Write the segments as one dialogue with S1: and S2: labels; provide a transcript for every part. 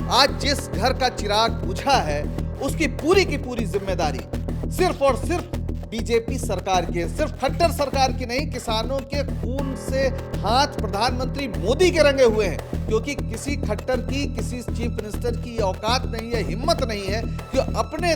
S1: आज जिस घर का चिराग बुझा है उसकी पूरी की पूरी जिम्मेदारी सिर्फ और सिर्फ बीजेपी सरकार की है। सिर्फ खट्टर सरकार की नहीं, किसानों के खून से हाथ प्रधानमंत्री मोदी के रंगे हुए हैं, क्योंकि किसी खट्टर की, किसी चीफ मिनिस्टर की औकात नहीं है, हिम्मत नहीं है कि अपने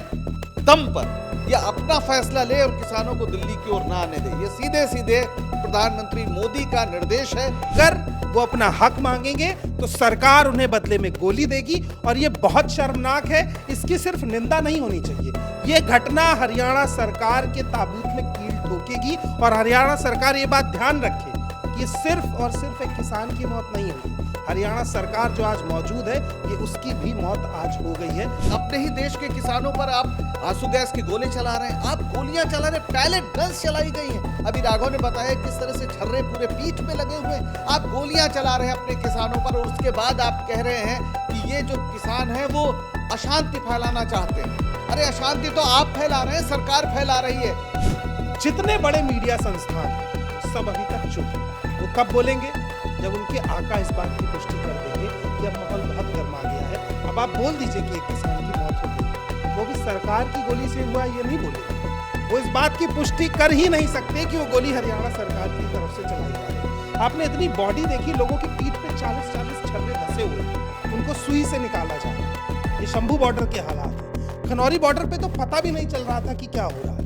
S1: दम पर या अपना फैसला ले और किसानों को दिल्ली की ओर ना आने दे। ये सीधे सीधे प्रधानमंत्री मोदी का निर्देश है।
S2: अगर वो अपना हक मांगेंगे तो सरकार उन्हें बदले में गोली देगी और ये बहुत शर्मनाक है। इसकी सिर्फ निंदा नहीं होनी चाहिए। ये घटना हरियाणा सरकार के ताबूत में कील ठोकेगी और हरियाणा सरकार ये बात ध्यान रखे कि सिर्फ और सिर्फ एक किसान की मौत नहीं हुई। हरियाणा सरकार जो आज मौजूद है, ये उसकी भी मौत आज हो गई है।
S1: अपने ही देश के किसानों पर आप आंसू गैस की गोले चला रहे हैं, आप गोलियां चला रहे हैं, पैलेट गन्स चलाई गई हैं। अभी राघव ने बताया किस तरह से छर्रे पूरे पीठ में लगे हुए हैं। आप गोलियां चला रहे हैं अपने किसानों पर और उसके बाद आप कह रहे हैं कि ये जो किसान है वो अशांति फैलाना चाहते हैं। अरे अशांति तो आप फैला रहे हैं, सरकार फैला रही है।
S2: जितने बड़े मीडिया संस्थान सब अभी तक चुप हैं। वो कब बोलेंगे? जब उनके आका इस बात की पुष्टि कर देंगे कि अब माहौल बहुत गर्मा गया है। अब आप बोल दीजिए कि एक किसान की मौत हो गई, वो भी सरकार की गोली से हुआ, ये नहीं बोलेंगे। वो इस बात की पुष्टि कर ही नहीं सकते कि वो गोली हरियाणा सरकार की तरफ से चलाई जा रही है। आपने इतनी बॉडी देखी, लोगों की पीठ पे 40-40 छर्रे धसे हुए, उनको सुई से निकाला जा रहा है। ये शंभू बॉर्डर के हालात है। खनौरी बॉर्डर पे तो पता भी नहीं चल रहा था कि क्या हो रहा है।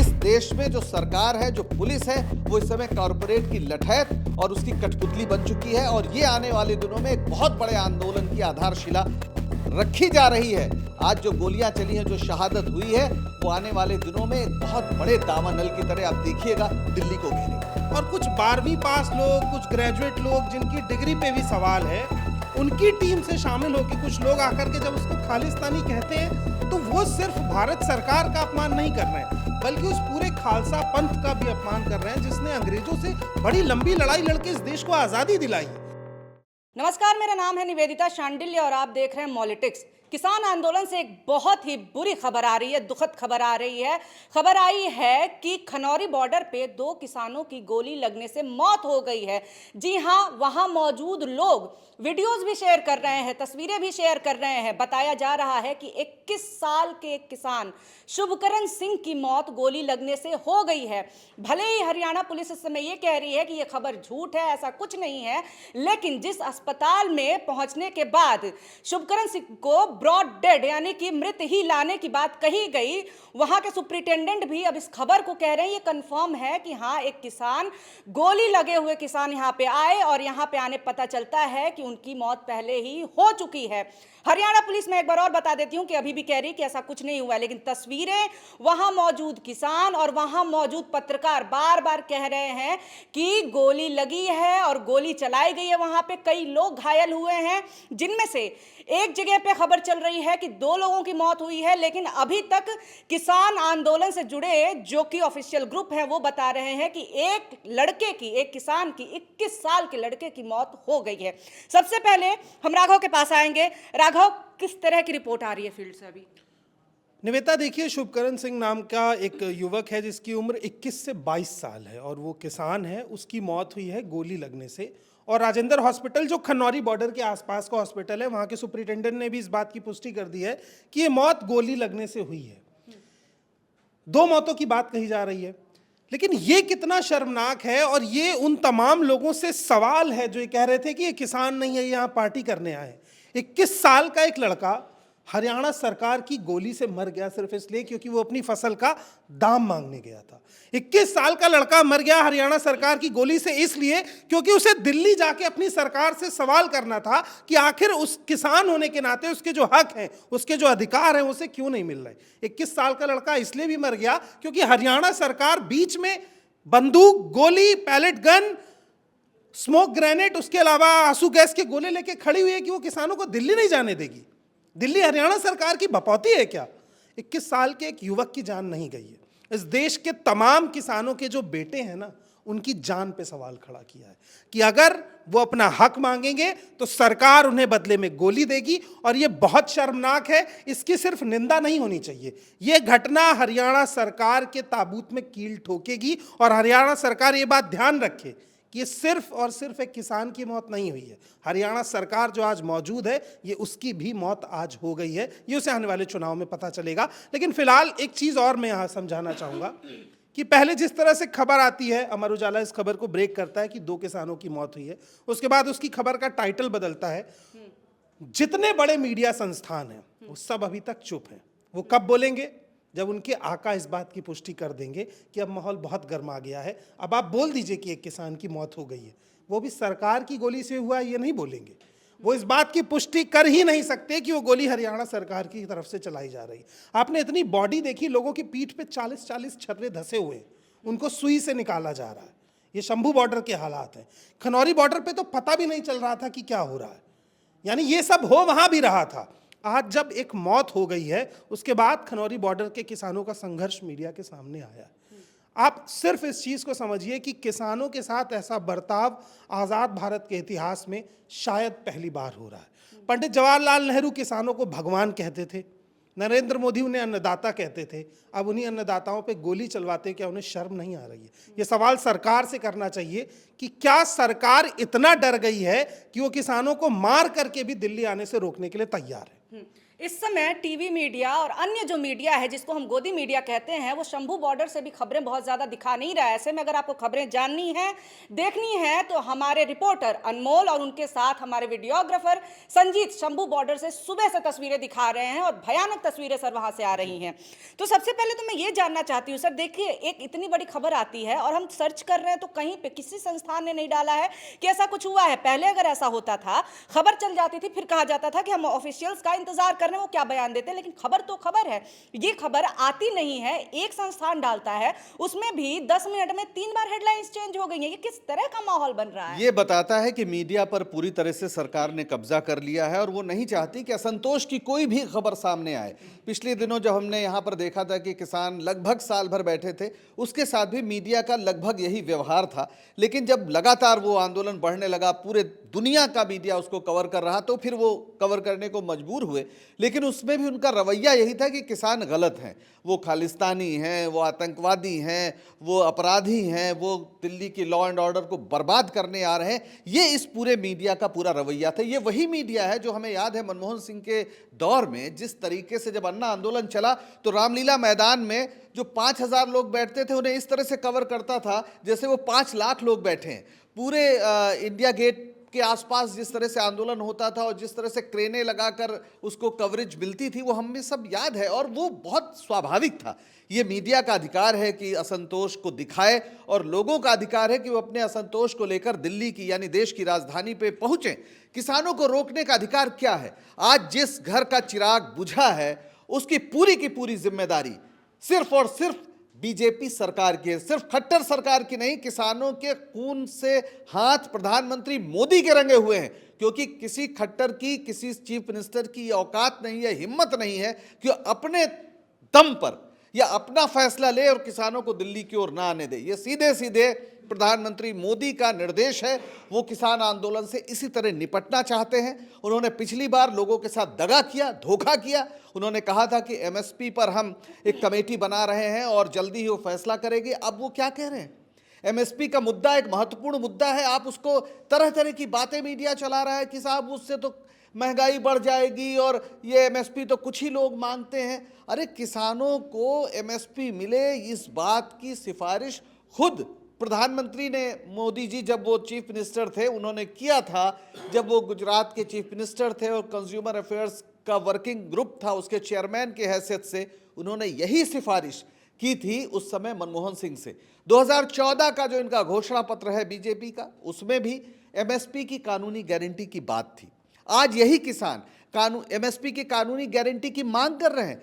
S1: इस देश में जो सरकार है, जो पुलिस है, वो इस समय कॉरपोरेट की लठैत और उसकी कठपुतली बन चुकी है और ये आने वाले दिनों में एक बहुत बड़े आंदोलन की आधारशिला रखी जा रही है। आज जो गोलियां चली हैं, जो शहादत हुई है, वो आने वाले दिनों में एक बहुत बड़े दावानल की तरह आप देखिएगा दिल्ली को घेरेगा।
S2: और कुछ 12वीं पास लोग, कुछ ग्रेजुएट लोग जिनकी डिग्री पे भी सवाल है, उनकी टीम से शामिल होकर कुछ लोग आकर के जब उसको खालिस्तानी कहते हैं तो वो सिर्फ भारत सरकार का अपमान नहीं कर रहे हैं, बल्कि उस पूरे खालसा पंथ का भी अपमान कर रहे हैं जिसने अंग्रेजों से बड़ी लंबी लड़ाई लड़के इस देश को आजादी दिलाई।
S3: नमस्कार, मेरा नाम है निवेदिता शांडिल्य और आप देख रहे हैं मॉलिटिक्स। किसान आंदोलन से एक बहुत ही बुरी खबर आ रही है, दुखद खबर आ रही है। खबर आई है कि खनौरी बॉर्डर पे 2 किसानों की गोली लगने से मौत हो गई है। जी हां, वहां मौजूद लोग वीडियोस भी शेयर कर रहे हैं, तस्वीरें भी शेयर कर रहे हैं। बताया जा रहा है कि 21 साल के एक किसान शुभकरण सिंह की मौत गोली लगने से हो गई है। भले ही हरियाणा पुलिस इस समय ये कह रही है कि ये खबर झूठ है, ऐसा कुछ नहीं है, लेकिन जिस अस्पताल में पहुंचने के बाद शुभकरण सिंह को ब्रॉड डेड यानी कि मृत ही लाने की बात कही गई, वहां के सुप्रिंटेंडेंट भी अब इस खबर को कह रहे हैं ये कंफर्म है कि हाँ, एक किसान, गोली लगे हुए किसान यहां पे आए और यहां पे आने पता चलता है कि उनकी मौत पहले ही हो चुकी है। हरियाणा पुलिस में एक बार और बता देती हूं कि अभी भी कह रही कि ऐसा कुछ नहीं हुआ, लेकिन तस्वीरें, वहां मौजूद किसान और वहां मौजूद पत्रकार बार बार कह रहे हैं कि गोली लगी है और गोली चलाई गई है। वहां पे कई लोग घायल हुए हैं, जिनमें से एक जगह पे खबर चल रही है कि 2 लोगों की मौत हुई है, लेकिन अभी तक किसान आंदोलन से जुड़े जो कि ऑफिशियल ग्रुप है वो बता रहे हैं कि एक किसान की 21 साल के लड़के की मौत हो गई है। सबसे पहले हम राघव के पास आएंगे। राघव, किस तरह की रिपोर्ट आ रही है फील्ड से अभी?
S2: निवेदिता, देखिए, शुभकरण सिंह नाम का एक युवक है जिसकी उम्र 21 से 22 साल है और वो किसान है। उसकी मौत हुई है गोली लगने से। और राजेंद्र हॉस्पिटल, जो खनौरी बॉर्डर के आसपास का हॉस्पिटल है, वहाँ के सुप्रिंटेंडेंट ने भी इस बात की पुष्टि कर दी है कि ये मौत गोली लगने से हुई है। 2 मौतों की बात कही जा रही है, लेकिन ये कितना शर्मनाक है। और ये उन तमाम लोगों से सवाल है जो ये कह रहे थे कि ये किसान नहीं है, यहाँ पार्टी करने आए। 21 साल का एक लड़का हरियाणा सरकार की गोली से मर गया सिर्फ इसलिए क्योंकि वो अपनी फसल का दाम मांगने गया था। 21 साल का लड़का मर गया हरियाणा सरकार की गोली से इसलिए क्योंकि उसे दिल्ली जाके अपनी सरकार से सवाल करना था कि आखिर उस किसान होने के नाते उसके जो हक हैं, उसके जो अधिकार हैं, उसे क्यों नहीं मिल रहे। 21 साल का लड़का इसलिए भी मर गया क्योंकि हरियाणा सरकार बीच में बंदूक, गोली, पैलेट गन, स्मोक ग्रेनेड, उसके अलावा आंसू गैस के गोले लेके खड़ी हुई है कि वो किसानों को दिल्ली नहीं जाने देगी। दिल्ली हरियाणा सरकार की बपौती है क्या? 21 साल के एक युवक की जान नहीं गई है। इस देश के तमाम किसानों के जो बेटे हैं ना, उनकी जान पे सवाल खड़ा किया है कि अगर वो अपना हक मांगेंगे तो सरकार उन्हें बदले में गोली देगी और ये बहुत शर्मनाक है। इसकी सिर्फ निंदा नहीं होनी चाहिए। ये घटना हरियाणा सरकार के ताबूत में कील ठोकेगी और हरियाणा सरकार ये बात ध्यान रखे कि ये सिर्फ और सिर्फ एक किसान की मौत नहीं हुई है, हरियाणा सरकार जो आज मौजूद है ये उसकी भी मौत आज हो गई है। ये उसे आने वाले चुनाव में पता चलेगा। लेकिन फिलहाल एक चीज़ और मैं यहाँ समझाना चाहूँगा कि पहले जिस तरह से खबर आती है, अमर उजाला इस खबर को ब्रेक करता है कि 2 किसानों की मौत हुई है, उसके बाद उसकी खबर का टाइटल बदलता है। जितने बड़े मीडिया संस्थान हैं वो सब अभी तक चुप हैं। वो कब बोलेंगे? जब उनके आका इस बात की पुष्टि कर देंगे कि अब माहौल बहुत गर्म आ गया है, अब आप बोल दीजिए कि एक किसान की मौत हो गई है। वो भी सरकार की गोली से हुआ ये नहीं बोलेंगे। वो इस बात की पुष्टि कर ही नहीं सकते कि वो गोली हरियाणा सरकार की तरफ से चलाई जा रही। आपने इतनी बॉडी देखी, लोगों की पीठ पे 40-40 छर्रे धसे हुए हैं, उनको सुई से निकाला जा रहा है। ये शंभू बॉर्डर के हालात हैं। खनौरी बॉर्डर पे तो पता भी नहीं चल रहा था कि क्या हो रहा है। यानी ये सब हो वहां भी रहा था। आज जब एक मौत हो गई है, उसके बाद खनौरी बॉर्डर के किसानों का संघर्ष मीडिया के सामने आया। आप सिर्फ इस चीज को समझिए कि किसानों के साथ ऐसा बर्ताव आजाद भारत के इतिहास में शायद पहली बार हो रहा है। पंडित जवाहरलाल नेहरू किसानों को भगवान कहते थे, नरेंद्र मोदी उन्हें अन्नदाता कहते थे। अब उन्हीं अन्नदाताओं पे गोली चलवाते, क्या उन्हें शर्म नहीं आ रही है? ये सवाल सरकार से करना चाहिए कि क्या सरकार इतना डर गई है कि वो किसानों को मार करके भी दिल्ली आने से रोकने के लिए तैयार है?
S3: इस समय टीवी मीडिया और अन्य जो मीडिया है, जिसको हम गोदी मीडिया कहते हैं, वो शंभू बॉर्डर से भी खबरें बहुत ज़्यादा दिखा नहीं रहा है। ऐसे में अगर आपको खबरें जाननी है, देखनी है, तो हमारे रिपोर्टर अनमोल और उनके साथ हमारे वीडियोग्राफर संजीत शंभू बॉर्डर से सुबह से तस्वीरें दिखा रहे हैं और भयानक तस्वीरें सर वहाँ से आ रही हैं। तो सबसे पहले तो मैं ये जानना चाहती हूँ सर, देखिए एक इतनी बड़ी खबर आती है और हम सर्च कर रहे हैं तो कहीं पे किसी संस्थान ने नहीं डाला है कि ऐसा कुछ हुआ है। पहले अगर ऐसा होता था, खबर चल जाती थी, फिर कहा जाता था कि हम ऑफिशियल्स का इंतजार कर रहे हैं, वो क्या बयान देते हैं। लेकिन खबर तो खबर है, ये खबर आती नहीं है, एक संस्थान डालता है, उसमें भी 10 मिनट में 3 बार हेडलाइंस चेंज हो गई हैं। ये किस तरह का माहौल बन रहा है?
S1: ये बताता है कि मीडिया पर पूरी तरह से सरकार ने कब्जा कर लिया है और वो नहीं चाहती कि असंतोष की कोई भी खबर सामने आए। पिछले दिनों जब हमने यहाँ पर देखा था कि किसान लगभग साल भर बैठे थे, उसके साथ भी मीडिया का लगभग यही व्यवहार था। लेकिन जब लगातार वो आंदोलन बढ़ने लगा, पूरे दुनिया का मीडिया उसको कवर कर रहा, तो फिर वो कवर करने को मजबूर हुए। लेकिन उसमें भी उनका रवैया यही था कि किसान गलत हैं, वो खालिस्तानी हैं, वो आतंकवादी हैं, वो अपराधी हैं, वो दिल्ली की लॉ एंड ऑर्डर को बर्बाद करने आ रहे हैं। ये इस पूरे मीडिया का पूरा रवैया था। ये वही मीडिया है जो हमें याद है मनमोहन सिंह के दौर में जिस तरीके से जब अन्ना आंदोलन चला तो रामलीला मैदान में जो 5,000 लोग बैठते थे उन्हें इस तरह से कवर करता था जैसे वो 5 लाख लोग बैठे हैं। पूरे इंडिया गेट के आसपास जिस तरह से आंदोलन होता था और जिस तरह से क्रेनें लगाकर उसको कवरेज मिलती थी, वो हमें सब याद है और वो बहुत स्वाभाविक था। ये मीडिया का अधिकार है कि असंतोष को दिखाए और लोगों का अधिकार है कि वो अपने असंतोष को लेकर दिल्ली की यानी देश की राजधानी पे पहुंचे। किसानों को रोकने का अधिकार क्या है? आज जिस घर का चिराग बुझा है उसकी की पूरी जिम्मेदारी सिर्फ और सिर्फ बीजेपी सरकार की है। सिर्फ खट्टर सरकार की नहीं, किसानों के खून से हाथ प्रधानमंत्री मोदी के रंगे हुए हैं। क्योंकि किसी खट्टर की, किसी चीफ मिनिस्टर की औकात नहीं है, हिम्मत नहीं है कि अपने दम पर या अपना फैसला ले और किसानों को दिल्ली की ओर ना आने दे। ये सीधे सीधे प्रधानमंत्री मोदी का निर्देश है। वो किसान आंदोलन से इसी तरह निपटना चाहते हैं। उन्होंने पिछली बार लोगों के साथ दगा किया, धोखा किया। उन्होंने कहा था कि एमएसपी पर हम एक कमेटी बना रहे हैं और जल्दी ही वो फैसला करेगी। अब वो क्या कह रहे हैं? एमएसपी का मुद्दा एक महत्वपूर्ण मुद्दा है, आप उसको तरह तरह की बातें मीडिया चला रहा है कि साहब उससे तो महंगाई बढ़ जाएगी और ये एमएसपी तो कुछ ही लोग मांगते हैं। अरे किसानों को एमएसपी मिले, इस बात की सिफारिश खुद प्रधानमंत्री ने, मोदी जी जब वो चीफ मिनिस्टर थे उन्होंने किया था। जब वो गुजरात के चीफ मिनिस्टर थे और कंज्यूमर अफेयर्स का वर्किंग ग्रुप था, उसके चेयरमैन के हैसियत से उन्होंने यही सिफारिश की थी उस समय मनमोहन सिंह से। 2014 का जो इनका घोषणा पत्र है बीजेपी का, उसमें भी एमएसपी की कानूनी गारंटी की बात थी। आज यही किसान एमएसपी की कानूनी गारंटी की मांग कर रहे हैं।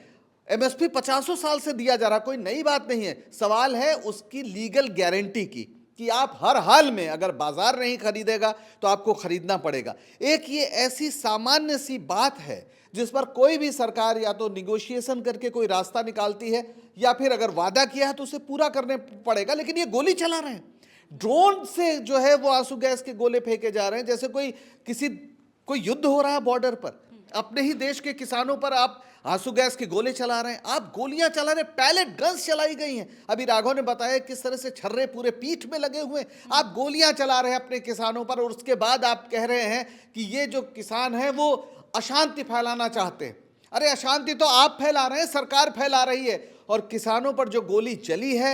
S1: एमएसपी 50 साल से दिया जा रहा, कोई नई बात नहीं है। सवाल है उसकी लीगल गारंटी की कि आप हर हाल में, अगर बाजार नहीं खरीदेगा तो आपको खरीदना पड़ेगा। एक ये ऐसी सामान्य सी बात है जिस पर कोई भी सरकार या तो निगोशिएशन करके कोई रास्ता निकालती है या फिर अगर वादा किया है तो उसे पूरा करने पड़ेगा। लेकिन ये गोली चला रहे हैं, ड्रोन से जो है वो आंसू गैस के गोले फेंके जा रहे हैं जैसे कोई युद्ध हो रहा है बॉर्डर पर। अपने ही देश के किसानों पर आप आंसू गैस के गोले चला रहे हैं, आप गोलियां चला रहे हैं, पैलेट गन्स चलाई गई हैं। अभी राघव ने बताया किस तरह से छर्रे पूरे पीठ में लगे हुए हैं, आप गोलियां चला रहे हैं अपने किसानों पर, और उसके बाद आप कह रहे हैं कि ये जो किसान हैं वो अशांति फैलाना चाहते हैं। अरे अशांति तो आप फैला रहे हैं, सरकार फैला रही है। और किसानों पर जो गोली चली है,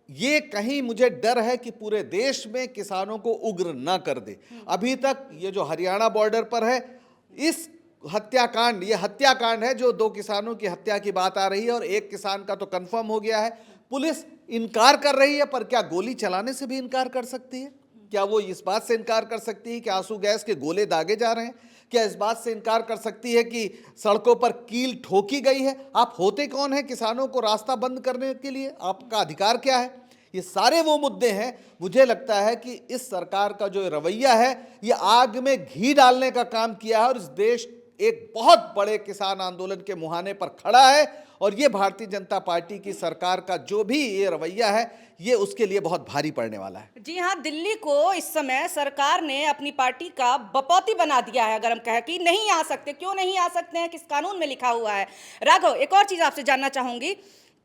S1: ये कहीं मुझे डर है कि पूरे देश में किसानों को उग्र ना कर दे। अभी तक ये जो हरियाणा बॉर्डर पर है, इस हत्याकांड, ये हत्याकांड है, जो 2 किसानों की हत्या की बात आ रही है और एक किसान का तो कंफर्म हो गया है। पुलिस इनकार कर रही है, पर क्या गोली चलाने से भी इनकार कर सकती है? क्या वो इस बात से इनकार कर सकती है कि आंसू गैस के गोले दागे जा रहे हैं? क्या इस बात से इनकार कर सकती है कि सड़कों पर कील ठोकी गई है? आप होते कौन हैं किसानों को रास्ता बंद करने के लिए? आपका अधिकार क्या है? ये सारे वो मुद्दे हैं। मुझे लगता है कि इस सरकार का जो रवैया है, ये आग में घी डालने का काम किया है, और इस देश एक बहुत बड़े किसान आंदोलन के मुहाने पर खड़ा है। और ये भारतीय जनता पार्टी की सरकार का जो भी ये रवैया है, ये उसके लिए बहुत भारी पड़ने वाला है।
S3: जी हाँ, दिल्ली को इस समय सरकार ने अपनी पार्टी का बपौती बना दिया है। अगर हम कहें कि नहीं आ सकते, क्यों नहीं आ सकते हैं, किस कानून में लिखा हुआ है? राघव, एक और चीज आपसे जानना चाहूंगी।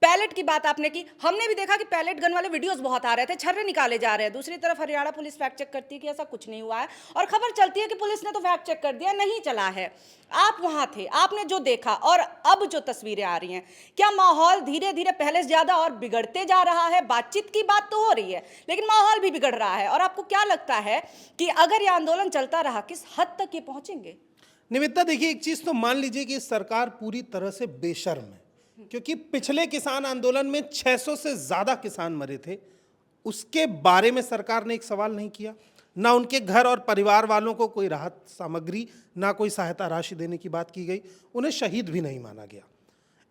S3: पैलेट की बात आपने की, हमने भी देखा कि पैलेट गन वाले वीडियोस बहुत आ रहे थे, छर्रे निकाले जा रहे हैं। दूसरी तरफ हरियाणा पुलिस फैक्ट चेक करती है कि ऐसा कुछ नहीं हुआ है, और खबर चलती है कि पुलिस ने तो फैक्ट चेक कर दिया, नहीं चला है। आप वहां थे, आपने जो देखा और अब जो तस्वीरें आ रही हैं, क्या माहौल धीरे धीरे पहले से ज्यादा और बिगड़ते जा रहा है? बातचीत की बात तो हो रही है, लेकिन माहौल भी बिगड़ रहा है। और आपको क्या लगता है कि अगर यह आंदोलन चलता रहा, किस हद तक ये पहुंचेंगे?
S2: निमित्ता, देखिए, एक चीज तो मान लीजिए कि सरकार पूरी तरह से बेशर्म है, क्योंकि पिछले किसान आंदोलन में 600 से ज्यादा किसान मरे थे, उसके बारे में सरकार ने एक सवाल नहीं किया। ना उनके घर और परिवार वालों को कोई राहत सामग्री, ना कोई सहायता राशि देने की बात की गई, उन्हें शहीद भी नहीं माना गया।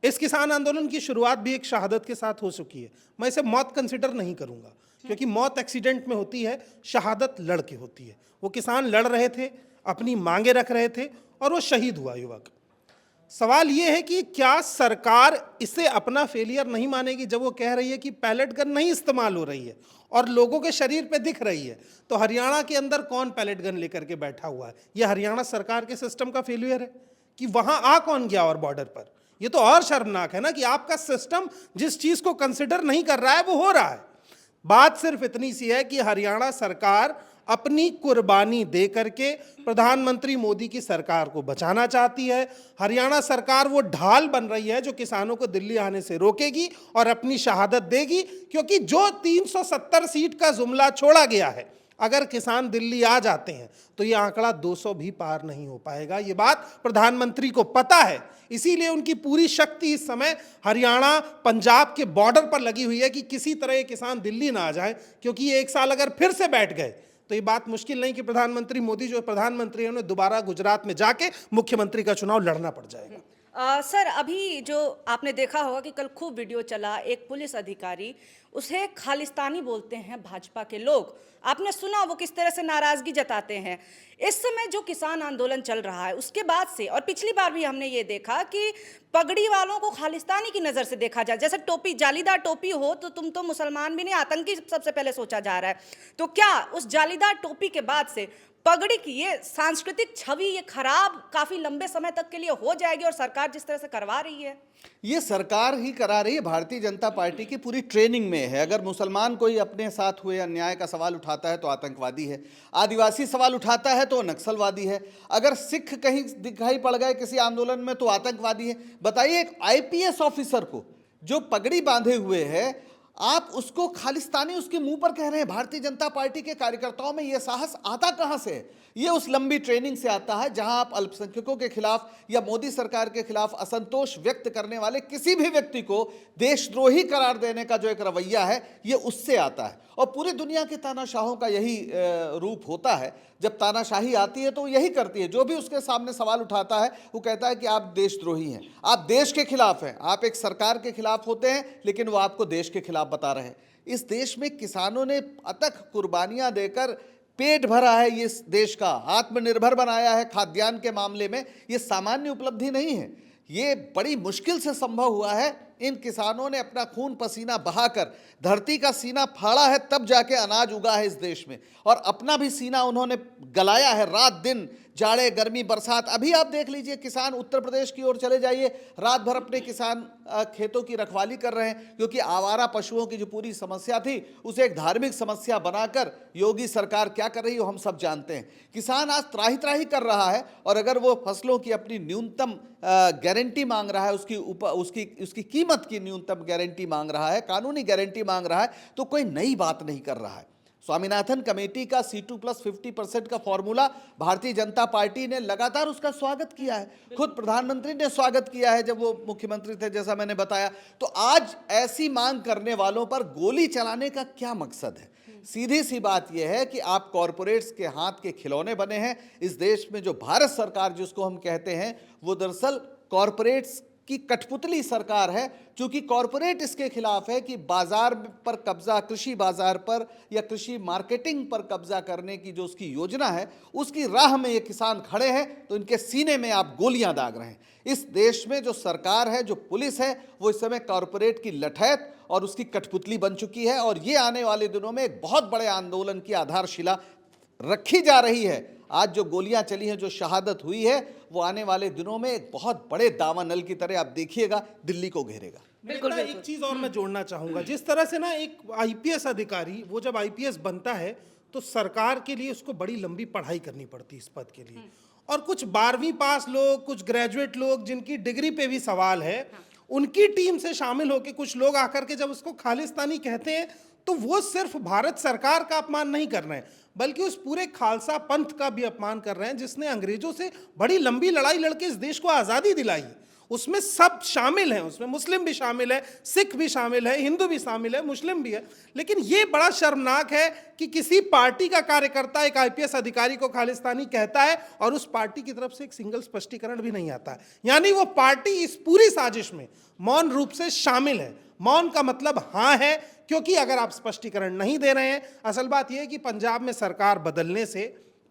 S2: इस किसान आंदोलन की शुरुआत भी एक शहादत के साथ हो चुकी है। मैं इसे मौत कंसिडर नहीं करूंगा, क्योंकि मौत एक्सीडेंट में होती है, शहादत लड़ के होती है। वो किसान लड़ रहे थे, अपनी मांगे रख रहे थे, और वो शहीद हुआ युवक। सवाल ये है कि क्या सरकार इसे अपना फेलियर नहीं मानेगी जब वो कह रही है कि पैलेट गन नहीं इस्तेमाल हो रही है और लोगों के शरीर पे दिख रही है? तो हरियाणा के अंदर कौन पैलेट गन लेकर के बैठा हुआ है? ये हरियाणा सरकार के सिस्टम का फेलियर है कि वहां आ कौन गया और बॉर्डर पर? ये तो और शर्मनाक है ना कि आपका सिस्टम जिस चीज को कंसिडर नहीं कर रहा है वो हो रहा है। बात सिर्फ इतनी सी है कि हरियाणा सरकार अपनी कुर्बानी दे करके प्रधानमंत्री मोदी की सरकार को बचाना चाहती है। हरियाणा सरकार वो ढाल बन रही है जो किसानों को दिल्ली आने से रोकेगी और अपनी शहादत देगी, क्योंकि जो 370 सीट का जुमला छोड़ा गया है, अगर किसान दिल्ली आ जाते हैं तो ये आंकड़ा 200 भी पार नहीं हो पाएगा। ये बात प्रधानमंत्री को पता है, इसीलिए उनकी पूरी शक्ति इस समय हरियाणा पंजाब के बॉर्डर पर लगी हुई है कि किसी तरह ये किसान दिल्ली ना आ जाए, क्योंकि ये 1 साल अगर फिर से बैठ गए तो ये बात मुश्किल नहीं कि प्रधानमंत्री मोदी जो प्रधानमंत्री है उन्हें दोबारा गुजरात में जाके मुख्यमंत्री का चुनाव लड़ना पड़ जाएगा।
S3: सर, अभी जो आपने देखा होगा कि कल खूब वीडियो चला, एक पुलिस अधिकारी, उसे खालिस्तानी बोलते हैं भाजपा के लोग। आपने सुना वो किस तरह से नाराजगी जताते हैं। इस समय जो किसान आंदोलन चल रहा है उसके बाद से, और पिछली बार भी हमने ये देखा कि पगड़ी वालों को खालिस्तानी की नज़र से देखा जाए। जैसे टोपी, जालीदार टोपी हो तो तुम तो मुसलमान भी नहीं, आतंकी सबसे पहले सोचा जा रहा है। तो क्या उस जालीदार टोपी के बाद से पगड़ी की ये सांस्कृतिक छवि ये खराब काफी लंबे समय तक के लिए हो जाएगी? और सरकार जिस तरह से करवा रही है,
S1: ये सरकार ही करा रही है, भारतीय जनता पार्टी की पूरी ट्रेनिंग में है। अगर मुसलमान कोई अपने साथ हुए अन्याय का सवाल उठाता है तो आतंकवादी है, आदिवासी सवाल उठाता है तो नक्सलवादी है, अगर सिख कहीं दिखाई पड़ गए किसी आंदोलन में तो आतंकवादी है। बताइए, एक IPS ऑफिसर को जो पगड़ी बांधे हुए है, आप उसको खालिस्तानी उसके मुंह पर कह रहे हैं। भारतीय जनता पार्टी के कार्यकर्ताओं में यह साहस आता कहां से है? ये उस लंबी ट्रेनिंग से आता है जहां आप अल्पसंख्यकों के खिलाफ या मोदी सरकार के खिलाफ असंतोष व्यक्त करने वाले किसी भी व्यक्ति को देशद्रोही करार देने का जो एक रवैया है, ये उससे आता है। और पूरी दुनिया के तानाशाहों का यही रूप होता है। जब तानाशाही आती है तो यही करती है, जो भी उसके सामने सवाल उठाता है वो कहता है कि आप देशद्रोही हैं, आप देश के खिलाफ हैं, आप एक सरकार के खिलाफ होते हैं लेकिन वो आपको देश के खिलाफ बता रहे हैं। इस देश में किसानों ने अथक कुर्बानियां देकर पेट भरा है, ये देश का आत्मनिर्भर बनाया है खाद्यान्न के मामले में। ये सामान्य उपलब्धि नहीं है, ये बड़ी मुश्किल से संभव हुआ है। इन किसानों ने अपना खून पसीना बहाकर धरती का सीना फाड़ा है, तब जाके अनाज उगा है इस देश में, और अपना भी सीना उन्होंने गलाया है, रात दिन जाड़े, गर्मी, बरसात। अभी आप देख लीजिए, किसान उत्तर प्रदेश की ओर चले जाइए, रात भर अपने किसान खेतों की रखवाली कर रहे हैं, क्योंकि आवारा पशुओं की जो पूरी समस्या थी उसे एक धार्मिक समस्या बनाकर योगी सरकार क्या कर रही है हम सब जानते हैं। किसान आज त्राही त्राही कर रहा है, और अगर वो फसलों की अपनी न्यूनतम गारंटी मांग रहा है, उसकी कीमत की न्यूनतम गारंटी मांग रहा है, कानूनी गारंटी मांग रहा है, तो कोई नई बात नहीं कर रहा है। स्वामीनाथन कमेटी का C2+50% का फॉर्मूला भारतीय जनता पार्टी ने लगातार उसका स्वागत किया है। खुद प्रधानमंत्री ने स्वागत किया है जब वो मुख्यमंत्री थे, जैसा मैंने बताया। तो आज ऐसी मांग करने वालों पर गोली चलाने का क्या मकसद है? सीधी सी बात यह है कि आप कॉरपोरेट्स के हाथ के खिलौने बने हैं। इस देश में जो भारत सरकार जिसको हम कहते हैं, वो दरअसल कॉरपोरेट्स की कठपुतली सरकार है। क्योंकि कॉरपोरेट इसके खिलाफ है कि बाजार पर कब्जा, कृषि बाजार पर या कृषि मार्केटिंग पर कब्जा करने की जो उसकी योजना है, उसकी राह में ये किसान खड़े हैं, तो इनके सीने में आप गोलियां दाग रहे हैं। इस देश में जो सरकार है, जो पुलिस है, वो इस समय कॉरपोरेट की लठैत और उसकी कठपुतली बन चुकी है, और ये आने वाले दिनों में एक बहुत बड़े आंदोलन की आधारशिला रखी जा रही है। आज जो गोलियां चली हैं, जो शहादत हुई है, वो आने वाले दिनों में एक बहुत बड़े दावानल की तरह आप देखिएगा दिल्ली को घेरेगा।
S2: बिल्कुल। एक चीज और मैं जोड़ना चाहूंगा, जिस तरह से ना एक आईपीएस अधिकारी, वो जब आईपीएस बनता है तो सरकार के लिए उसको बड़ी लंबी पढ़ाई करनी पड़ती है इस पद के लिए, और कुछ 12वीं पास लोग, कुछ ग्रेजुएट लोग जिनकी डिग्री पे भी सवाल है, उनकी टीम से शामिल होकर कुछ लोग आकर के जब उसको खालिस्तानी कहते हैं, तो वो सिर्फ भारत सरकार का अपमान नहीं कर रहे हैं, बल्कि उस पूरे खालसा पंथ का भी अपमान कर रहे हैं, जिसने अंग्रेजों से बड़ी लंबी लड़ाई लड़के इस देश को आज़ादी दिलाई है। उसमें सब शामिल हैं, उसमें मुस्लिम भी शामिल है, सिख भी शामिल है, हिंदू भी शामिल है, मुस्लिम भी है। लेकिन ये बड़ा शर्मनाक है कि किसी पार्टी का कार्यकर्ता एक आईपीएस अधिकारी को खालिस्तानी कहता है और उस पार्टी की तरफ से एक सिंगल स्पष्टीकरण भी नहीं आता है। यानी वो पार्टी इस पूरी साजिश में मौन रूप से शामिल है। मौन का मतलब हाँ है, क्योंकि अगर आप स्पष्टीकरण नहीं दे रहे हैं, असल बात यह है कि पंजाब में सरकार बदलने से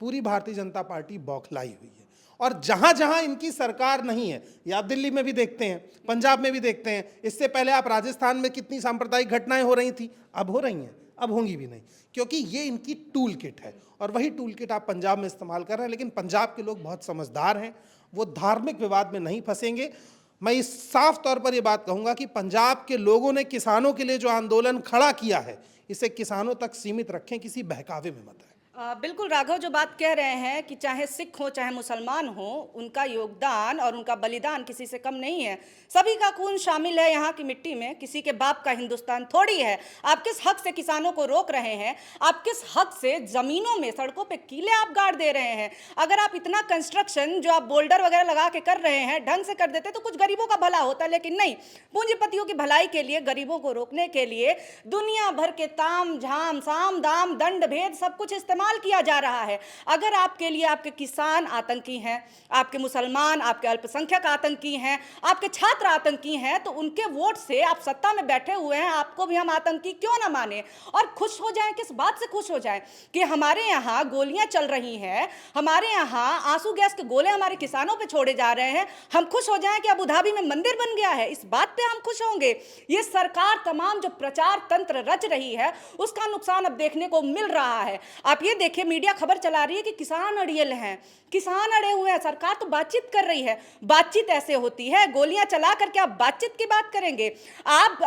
S2: पूरी भारतीय जनता पार्टी बौखलाई हुई है, और जहां जहां इनकी सरकार नहीं है, ये आप दिल्ली में भी देखते हैं, पंजाब में भी देखते हैं, इससे पहले आप राजस्थान में कितनी सांप्रदायिक घटनाएं हो रही थी, अब हो रही हैं, अब होंगी भी नहीं, क्योंकि ये इनकी टूल किट है, और वही टूल किट आप पंजाब में इस्तेमाल कर रहे हैं। लेकिन पंजाब के लोग बहुत समझदार हैं, वो धार्मिक विवाद में नहीं फंसेंगे। मैं इस साफ तौर पर ये बात कहूँगा कि पंजाब के लोगों ने किसानों के लिए जो आंदोलन खड़ा किया है, इसे किसानों तक सीमित रखें, किसी बहकावे में मत आए।
S3: बिल्कुल राघव, जो बात कह रहे हैं कि चाहे सिख हो चाहे मुसलमान हो, उनका योगदान और उनका बलिदान किसी से कम नहीं है। सभी का खून शामिल है यहाँ की मिट्टी में, किसी के बाप का हिंदुस्तान थोड़ी है। आप किस हक से किसानों को रोक रहे हैं? आप किस हक से जमीनों में, सड़कों पे कीले आप गाड़ दे रहे हैं? अगर आप इतना कंस्ट्रक्शन जो आप बोल्डर वगैरह लगा के कर रहे हैं ढंग से कर देते तो कुछ गरीबों का भला होता, लेकिन नहीं, पूंजीपतियों की भलाई के लिए, गरीबों को रोकने के लिए दुनिया भर के ताम झाम, साम दाम, दंड भेद सब कुछ इस्तेमाल किया जा रहा है। अगर आपके लिए आपके किसान आतंकी हैं, आपके मुसलमान, आपके अल्पसंख्यक आतंकी हैं, आपके छात्र आतंकी हैं, तो उनके वोट से आप सत्ता में बैठे हुए हैं, आपको भी हम आतंकी क्यों ना माने और खुश हो जाएं? किस बात से खुश हो जाएं कि हमारे यहाँ गोलियां चल रही हैं, हमारे यहाँ आंसू गैस के गोले हमारे किसानों पे छोड़े जा रहे हैं, हम खुश हो जाएं कि अबू धाबी में मंदिर बन गया है? इस बात पे हम खुश होंगे? ये सरकार तमाम जो प्रचार तंत्र रच रही है, उसका नुकसान अब देखने को मिल रहा है। आप ये देखिए, मीडिया खबर चला रही है कि किसान अड़ियल हैं, किसान अड़े हुए हैं, सरकार तो बातचीत कर रही है। बातचीत ऐसे होती है, गोलियां चला करके आप बातचीत की बात करेंगे? आप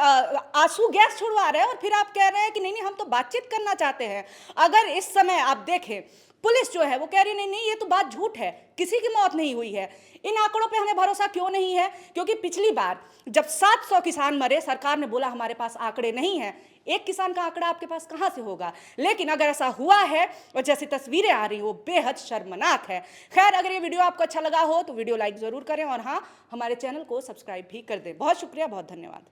S3: आंसू गैस छुड़वा रहे हैं और फिर आप कह रहे हैं कि नहीं नहीं हम तो बातचीत करना चाहते हैं। अगर इस समय आप देखें, पुलिस जो है वो कह रही नहीं नहीं ये तो बात झूठ है, किसी की मौत नहीं हुई है। इन आंकड़ों पे हमें भरोसा क्यों नहीं है? क्योंकि पिछली बार जब 700 किसान मरे, सरकार ने बोला हमारे पास आंकड़े नहीं हैं। एक किसान का आंकड़ा आपके पास कहां से होगा? लेकिन अगर ऐसा हुआ है और जैसी तस्वीरें आ रही वो बेहद शर्मनाक है। खैर, अगर ये वीडियो आपको अच्छा लगा हो तो वीडियो लाइक जरूर करें और हाँ, हमारे चैनल को सब्सक्राइब भी कर दें। बहुत शुक्रिया, बहुत धन्यवाद।